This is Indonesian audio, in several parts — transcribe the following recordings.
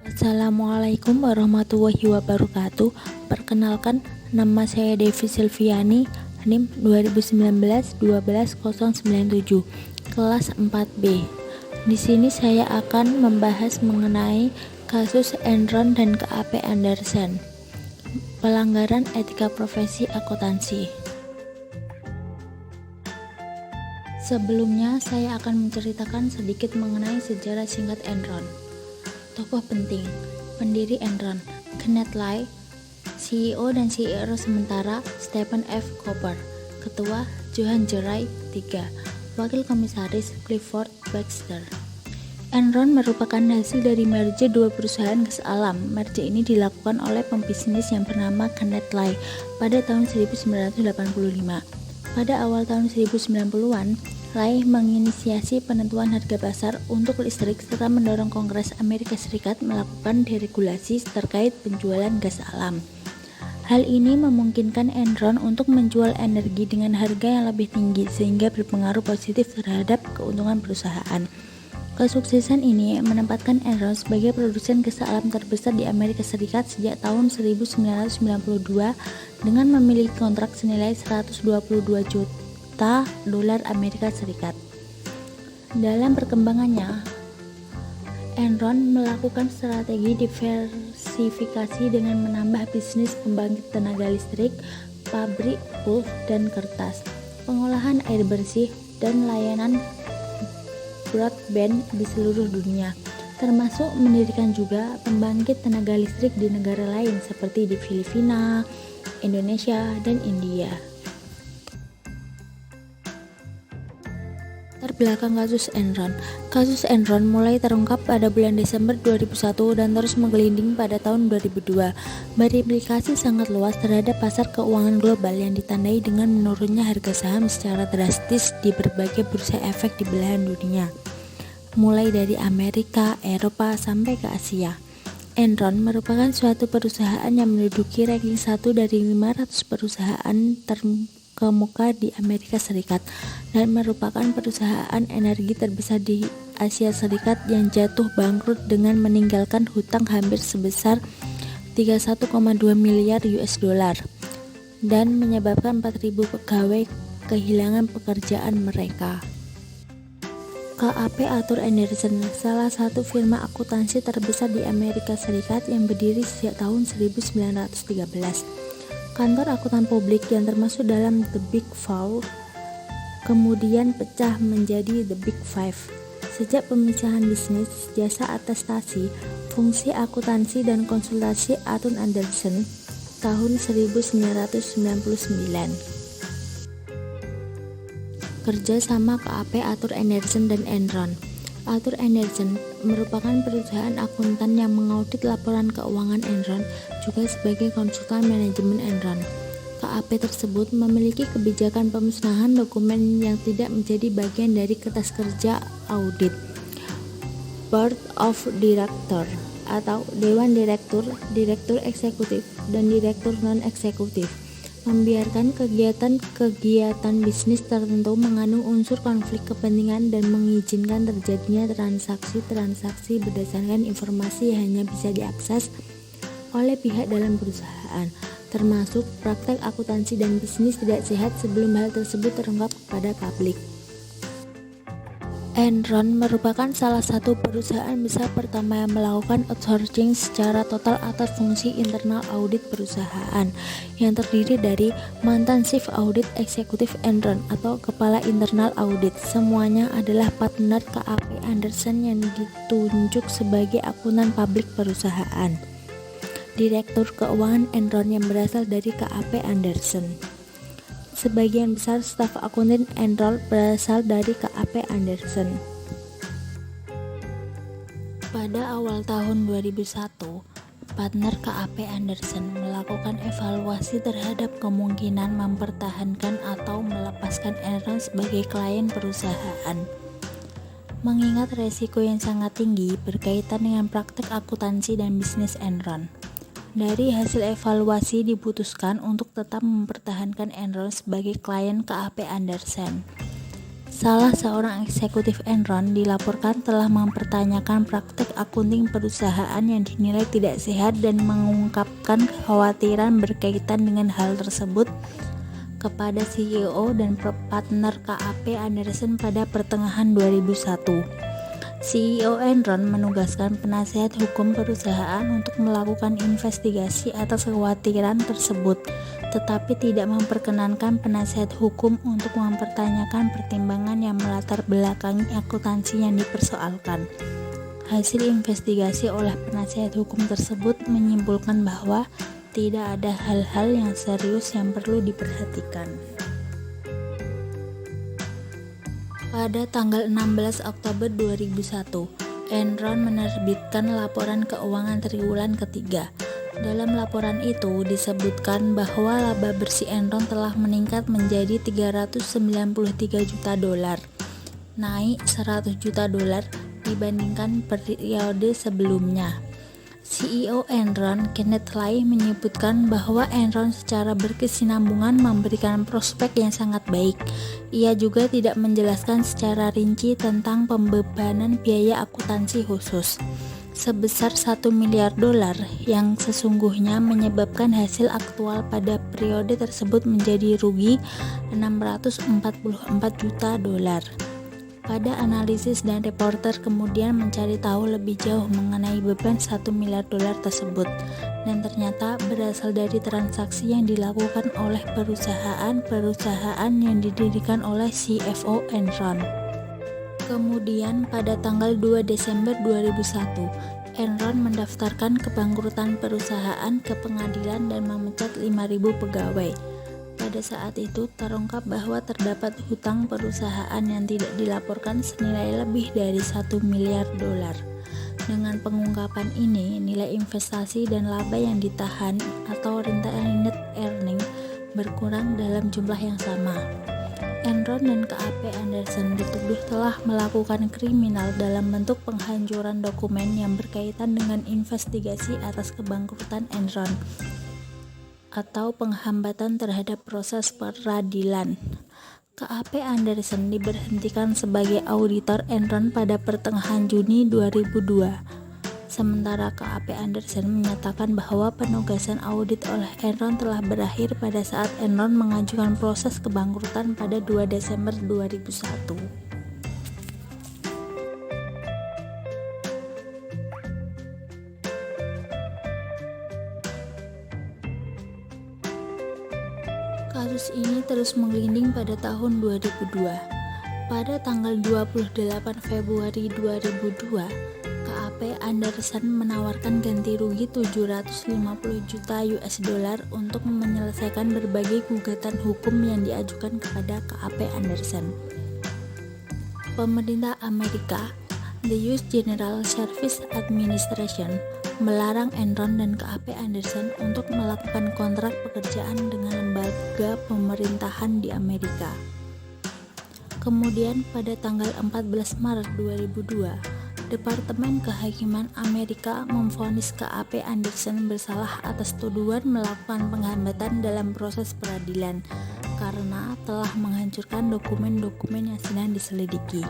Assalamualaikum warahmatullahi wabarakatuh. Perkenalkan, nama saya Devi Silviani, NIM 2019-12097, kelas 4B. Di sini saya akan membahas mengenai kasus Enron dan KAP Andersen, pelanggaran etika profesi akuntansi. Sebelumnya, saya akan menceritakan sedikit mengenai sejarah singkat Enron. Tokoh penting, pendiri Enron, Kenneth Lai, CEO dan CEO sementara Stephen F. Cooper, Ketua Johann Gerai III, Wakil Komisaris Clifford Baxter. Enron merupakan hasil dari merger dua perusahaan gas alam. Merger ini dilakukan oleh pembisnis yang bernama Kenneth Lai pada tahun 1985. Pada awal tahun 1990-an, Lai menginisiasi penentuan harga pasar untuk listrik serta mendorong Kongres Amerika Serikat melakukan deregulasi terkait penjualan gas alam. Hal ini memungkinkan Enron untuk menjual energi dengan harga yang lebih tinggi sehingga berpengaruh positif terhadap keuntungan perusahaan. Kesuksesan ini menempatkan Enron sebagai produsen gas alam terbesar di Amerika Serikat sejak tahun 1992 dengan memiliki kontrak senilai 122 juta dolar Amerika Serikat. Dalam perkembangannya, Enron melakukan strategi diversifikasi dengan menambah bisnis pembangkit tenaga listrik, pabrik pulp dan kertas, pengolahan air bersih, dan layanan broadband di seluruh dunia, termasuk mendirikan juga pembangkit tenaga listrik di negara lain seperti di Filipina, Indonesia, dan India. Terbelakang kasus Enron. Kasus Enron mulai terungkap pada bulan Desember 2001 dan terus menggelinding pada tahun 2002, berimplikasi sangat luas terhadap pasar keuangan global yang ditandai dengan menurunnya harga saham secara drastis di berbagai bursa efek di belahan dunia, mulai dari Amerika, Eropa, sampai ke Asia. Enron merupakan suatu perusahaan yang menduduki ranking 1 dari 500 perusahaan terkemuka di Amerika Serikat dan merupakan perusahaan energi terbesar di Asia Serikat yang jatuh bangkrut dengan meninggalkan hutang hampir sebesar 31,2 miliar US dollar dan menyebabkan 4.000 pegawai kehilangan pekerjaan mereka. KAP Arthur Andersen, salah satu firma akuntansi terbesar di Amerika Serikat yang berdiri sejak tahun 1913. Kantor akuntan publik yang termasuk dalam The Big Four kemudian pecah menjadi The Big Five. Sejak pemisahan bisnis, jasa atestasi, fungsi akuntansi dan konsultasi Arthur Andersen tahun 1999. Kerja sama KAP Arthur Andersen dan Enron. Arthur Andersen merupakan perusahaan akuntan yang mengaudit laporan keuangan Enron, juga sebagai konsultan manajemen Enron. KAP tersebut memiliki kebijakan pemusnahan dokumen yang tidak menjadi bagian dari kertas kerja audit. Board of Director atau Dewan Direktur, Direktur Eksekutif, dan Direktur Non-Eksekutif membiarkan kegiatan bisnis tertentu mengandung unsur konflik kepentingan dan mengizinkan terjadinya transaksi-transaksi berdasarkan informasi yang hanya bisa diakses oleh pihak dalam perusahaan, termasuk praktek akuntansi dan bisnis tidak sehat sebelum hal tersebut terungkap kepada publik. Enron merupakan salah satu perusahaan besar pertama yang melakukan outsourcing secara total atas fungsi internal audit perusahaan yang terdiri dari mantan Chief Audit Eksekutif Enron atau Kepala Internal Audit. Semuanya adalah partner KAP Andersen yang ditunjuk sebagai akuntan publik perusahaan. Direktur keuangan Enron yang berasal dari KAP Andersen. Sebagian besar staf akuntan Enron berasal dari KAP Andersen. Pada awal tahun 2001, partner KAP Andersen melakukan evaluasi terhadap kemungkinan mempertahankan atau melepaskan Enron sebagai klien perusahaan. Mengingat resiko yang sangat tinggi berkaitan dengan praktek akuntansi dan bisnis Enron. Dari hasil evaluasi diputuskan untuk tetap mempertahankan Enron sebagai klien KAP Andersen. salah seorang eksekutif Enron dilaporkan telah mempertanyakan praktek akunting perusahaan yang dinilai tidak sehat dan mengungkapkan kekhawatiran berkaitan dengan hal tersebut kepada CEO dan partner KAP Anderson pada pertengahan 2001. CEO Enron menugaskan penasihat hukum perusahaan untuk melakukan investigasi atas kekhawatiran tersebut, tetapi tidak memperkenankan penasihat hukum untuk mempertanyakan pertimbangan yang melatar belakangi akuntansi yang dipersoalkan. Hasil investigasi oleh penasihat hukum tersebut menyimpulkan bahwa tidak ada hal-hal yang serius yang perlu diperhatikan. Pada tanggal 16 Oktober 2001, Enron menerbitkan laporan keuangan triwulan ketiga. Dalam laporan itu disebutkan bahwa laba bersih Enron telah meningkat menjadi 393 juta dolar, naik 100 juta dolar dibandingkan periode sebelumnya. CEO Enron, Kenneth Lay, menyebutkan bahwa Enron secara berkesinambungan memberikan prospek yang sangat baik. Ia juga tidak menjelaskan secara rinci tentang pembebanan biaya akuntansi khusus sebesar 1 miliar dolar yang sesungguhnya menyebabkan hasil aktual pada periode tersebut menjadi rugi 644 juta dolar. Pada analisis dan reporter kemudian mencari tahu lebih jauh mengenai beban 1 miliar dolar tersebut, dan ternyata berasal dari transaksi yang dilakukan oleh perusahaan yang didirikan oleh CFO Enron. Kemudian pada tanggal 2 Desember 2001, Enron mendaftarkan kebangkrutan perusahaan ke pengadilan dan memecat 5.000 pegawai. Pada saat itu terungkap bahwa terdapat hutang perusahaan yang tidak dilaporkan senilai lebih dari 1 miliar dolar. Dengan pengungkapan ini, nilai investasi dan laba yang ditahan atau retained earning berkurang dalam jumlah yang sama. Enron dan KAP Anderson dituduh telah melakukan kriminal dalam bentuk penghancuran dokumen yang berkaitan dengan investigasi atas kebangkrutan Enron atau penghambatan terhadap proses peradilan. KAP Anderson diberhentikan sebagai auditor Enron pada pertengahan Juni 2002. Sementara KAP Anderson menyatakan bahwa penugasan audit oleh Enron telah berakhir pada saat Enron mengajukan proses kebangkrutan pada 2 Desember 2001. Kasus ini terus menggelinding pada tahun 2002. Pada tanggal 28 Februari 2002, KAP Anderson menawarkan ganti rugi 750 juta US dollar untuk menyelesaikan berbagai gugatan hukum yang diajukan kepada KAP Anderson. Pemerintah Amerika, the US General Service Administration, melarang Enron dan KAP Anderson untuk melakukan kontrak pekerjaan dengan lembaga pemerintahan di Amerika. Kemudian pada tanggal 14 Maret 2002, Departemen Kehakiman Amerika memvonis KAP Anderson bersalah atas tuduhan melakukan penghambatan dalam proses peradilan karena telah menghancurkan dokumen-dokumen yang sedang diselidiki.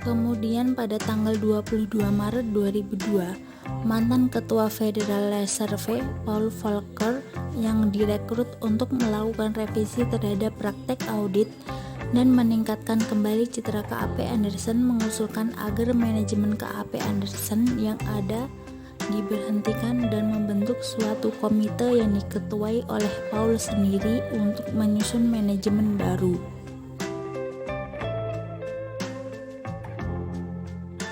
Kemudian pada tanggal 22 Maret 2002, mantan Ketua Federal Reserve Paul Volcker yang direkrut untuk melakukan revisi terhadap praktek audit dan meningkatkan kembali citra KAP Anderson mengusulkan agar manajemen KAP Anderson yang ada diberhentikan dan membentuk suatu komite yang diketuai oleh Paul sendiri untuk menyusun manajemen baru.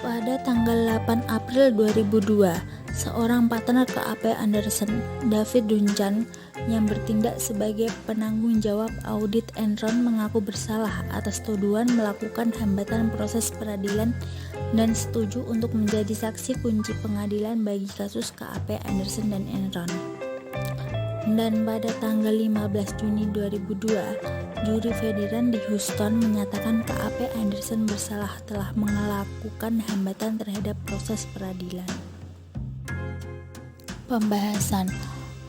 Pada tanggal 8 April 2002, seorang partner KAP Anderson, David Duncan, yang bertindak sebagai penanggung jawab audit Enron mengaku bersalah atas tuduhan melakukan hambatan proses peradilan dan setuju untuk menjadi saksi kunci pengadilan bagi kasus KAP Anderson dan Enron. Dan pada tanggal 15 Juni 2002, juri federal di Houston menyatakan KAP Anderson bersalah telah melakukan hambatan terhadap proses peradilan. Pembahasan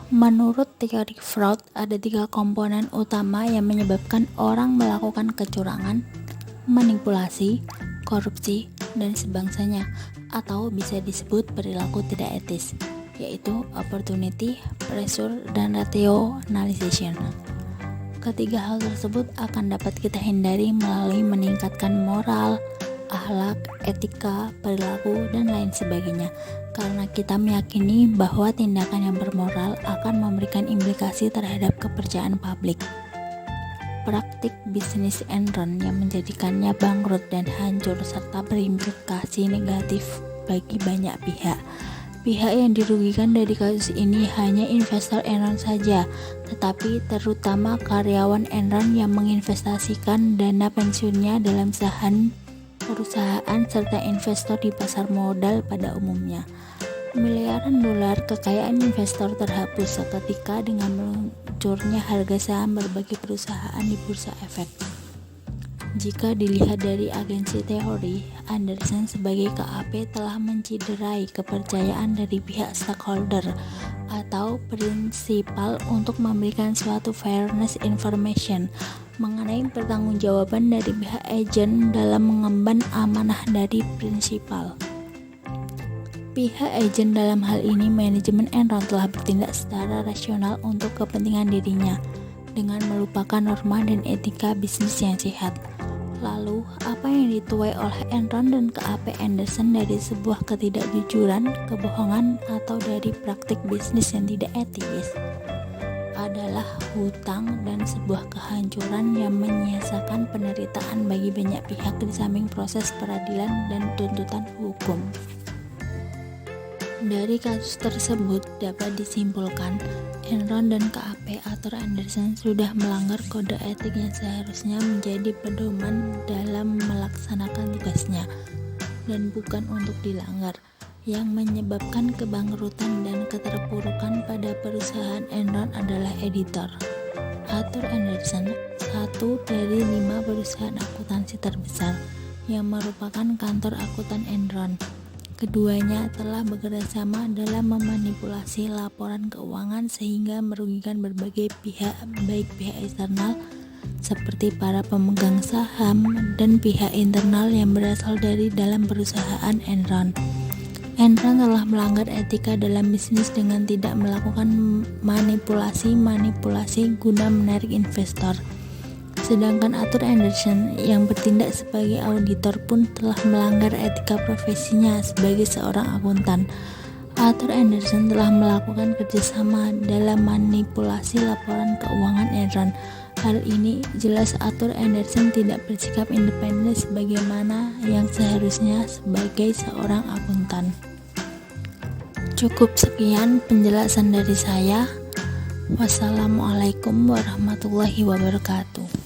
Menurut teori Freud, ada 3 komponen utama yang menyebabkan orang melakukan kecurangan, manipulasi, korupsi, dan sebangsanya, atau bisa disebut perilaku tidak etis, yaitu opportunity, pressure, dan rationalization. Ketiga hal tersebut akan dapat kita hindari melalui meningkatkan moral, akhlak, etika, perilaku, dan lain sebagainya, karena kita meyakini bahwa tindakan yang bermoral akan memberikan implikasi terhadap kepercayaan publik. Praktik bisnis Enron yang menjadikannya bangkrut dan hancur serta berimplikasi negatif bagi banyak pihak. Pihak yang dirugikan dari kasus ini hanya investor Enron saja, tetapi terutama karyawan Enron yang menginvestasikan dana pensiunnya dalam saham perusahaan serta investor di pasar modal pada umumnya. Miliaran dolar kekayaan investor terhapus seketika dengan meluncurnya harga saham berbagai perusahaan di bursa efek. Jika dilihat dari agensi teori, Anderson sebagai KAP telah menciderai kepercayaan dari pihak stakeholder atau prinsipal untuk memberikan suatu fairness information mengenai pertanggungjawaban dari pihak agen dalam mengemban amanah dari prinsipal. Pihak agen dalam hal ini manajemen Enron telah bertindak secara rasional untuk kepentingan dirinya dengan melupakan norma dan etika bisnis yang sehat. Lalu, apa yang dituai oleh Enron dan KAP Anderson dari sebuah ketidakjujuran, kebohongan, atau dari praktik bisnis yang tidak etis? Adalah hutang dan sebuah kehancuran yang menyisakan penderitaan bagi banyak pihak di samping proses peradilan dan tuntutan hukum. Dari kasus tersebut dapat disimpulkan, Enron dan KAP Arthur Andersen sudah melanggar kode etik yang seharusnya menjadi pedoman dalam melaksanakan tugasnya, dan bukan untuk dilanggar, yang menyebabkan kebangkrutan dan keterpurukan pada perusahaan Enron adalah editor. Arthur Andersen, satu dari 5 perusahaan akuntansi terbesar, yang merupakan kantor akuntan Enron. Keduanya telah bekerjasama dalam memanipulasi laporan keuangan sehingga merugikan berbagai pihak, baik pihak eksternal seperti para pemegang saham dan pihak internal yang berasal dari dalam perusahaan Enron. Enron telah melanggar etika dalam bisnis dengan tidak melakukan manipulasi guna menarik investor. Sedangkan Arthur Andersen yang bertindak sebagai auditor pun telah melanggar etika profesinya sebagai seorang akuntan. Arthur Andersen telah melakukan kerjasama dalam manipulasi laporan keuangan Enron. Hal ini jelas Arthur Andersen tidak bersikap independen sebagaimana yang seharusnya sebagai seorang akuntan. Cukup sekian penjelasan dari saya. Wassalamualaikum warahmatullahi wabarakatuh.